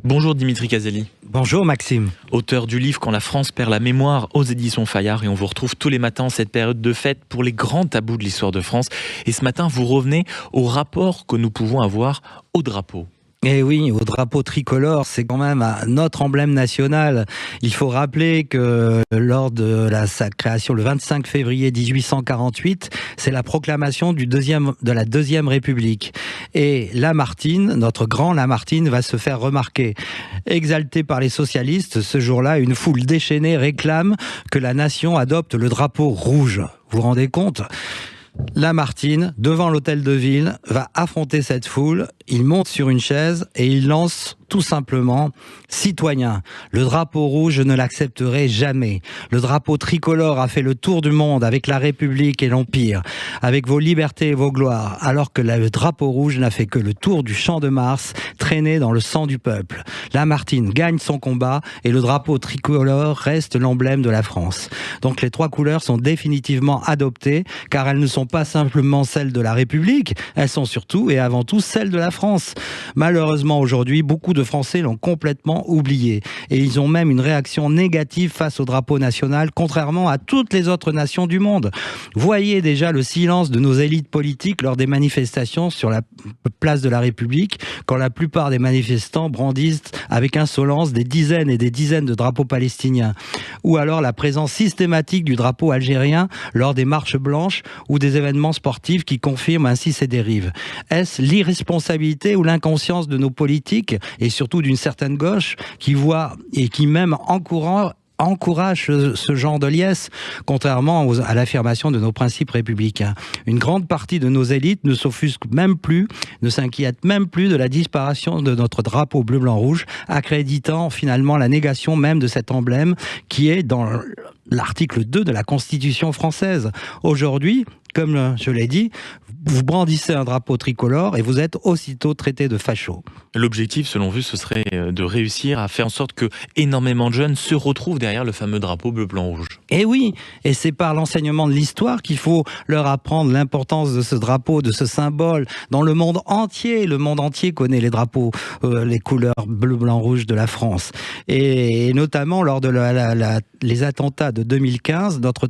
Bonjour Dimitri Caselli, Bonjour Maxime. auteur du livre Quand la France perd la mémoire aux éditions Fayard, et on vous retrouve tous les matins en cette période de fête pour les grands tabous de l'histoire de France. Et ce matin, vous revenez au rapport que nous pouvons avoir au drapeau. Eh oui, au drapeau tricolore, c'est quand même notre emblème national. Il faut rappeler que lors de sa création le 25 février 1848, c'est la proclamation de la Deuxième République. Et Lamartine, notre grand Lamartine, va se faire remarquer. Exalté par les socialistes, ce jour-là, une foule déchaînée réclame que la nation adopte le drapeau rouge. Vous vous rendez compte ? Lamartine, devant l'hôtel de ville, va affronter cette foule. Il monte sur une chaise et il lance tout simplement « Citoyens, le drapeau rouge, je ne l'accepterai jamais. Le drapeau tricolore a fait le tour du monde avec la République et l'Empire, avec vos libertés et vos gloires, alors que le drapeau rouge n'a fait que le tour du champ de Mars, traîné dans le sang du peuple. Lamartine gagne son combat et le drapeau tricolore reste l'emblème de la France. » Donc les trois couleurs sont définitivement adoptées, car elles ne sont pas simplement celles de la République, elles sont surtout et avant tout celles de la France. Malheureusement aujourd'hui, beaucoup de Français l'ont complètement oublié et ils ont même une réaction négative face au drapeau national, contrairement à toutes les autres nations du monde. Voyez déjà le silence de nos élites politiques lors des manifestations sur la place de la République, quand la plupart des manifestants brandissent avec insolence des dizaines et des dizaines de drapeaux palestiniens, ou alors la présence systématique du drapeau algérien lors des marches blanches ou des événements sportifs qui confirment ainsi ces dérives. Est-ce l'irresponsabilité ou l'inconscience de nos politiques et surtout d'une certaine gauche qui voit et qui même encourage ce genre de liesse, contrairement à l'affirmation de nos principes républicains. Une grande partie de nos élites ne s'offusque même plus, ne s'inquiète même plus de la disparition de notre drapeau bleu-blanc-rouge, accréditant finalement la négation même de cet emblème qui est dans l'article 2 de la Constitution française. Aujourd'hui, comme je l'ai dit, vous brandissez un drapeau tricolore et vous êtes aussitôt traité de facho. L'objectif, selon vous, ce serait de réussir à faire en sorte que énormément de jeunes se retrouvent derrière le fameux drapeau bleu-blanc-rouge. Et oui, et c'est par l'enseignement de l'histoire qu'il faut leur apprendre l'importance de ce drapeau, de ce symbole. Dans le monde entier connaît les drapeaux, les couleurs bleu-blanc-rouge de la France. Et notamment lors de les attentats de 2015, notre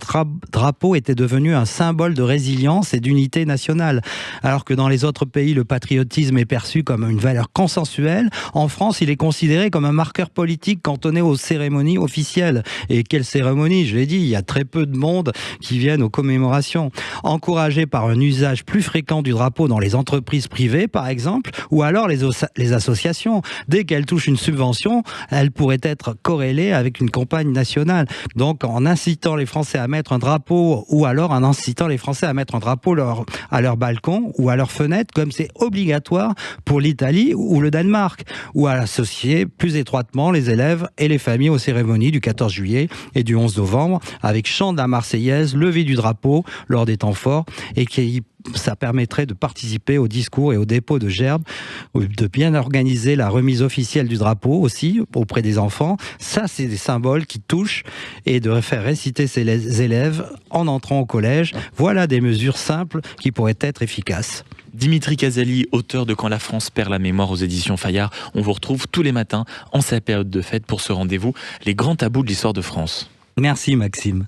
drapeau était devenu un symbole de résilience et d'unité nationale. Alors que dans les autres pays, le patriotisme est perçu comme une valeur consensuelle, en France, il est considéré comme un marqueur politique cantonné aux cérémonies officielles. Et quelle cérémonie, je l'ai dit, il y a très peu de monde qui viennent aux commémorations. Encouragé par un usage plus fréquent du drapeau dans les entreprises privées, par exemple, ou alors les associations. Dès qu'elles touchent une subvention, elles pourraient être corrélées avec une campagne nationale. Donc, en incitant les Français à mettre un drapeau, ou alors en incitant les Français à mettre un drapeau à leur balcon ou à leur fenêtre, comme c'est obligatoire pour l'Italie ou le Danemark, ou à associer plus étroitement les élèves et les familles aux cérémonies du 14 juillet et du 11 novembre, avec chant de la Marseillaise, levée du drapeau lors des temps forts, et ça permettrait de participer au discours et au dépôt de gerbes, de bien organiser la remise officielle du drapeau aussi auprès des enfants. Ça, c'est des symboles qui touchent, et de faire réciter ces élèves en entrant au collège. Voilà des mesures simples qui pourraient être efficaces. Dimitri Caselli, auteur de Quand la France perd la mémoire aux éditions Fayard. On vous retrouve tous les matins en cette période de fête pour ce rendez-vous, les grands tabous de l'histoire de France. Merci Maxime.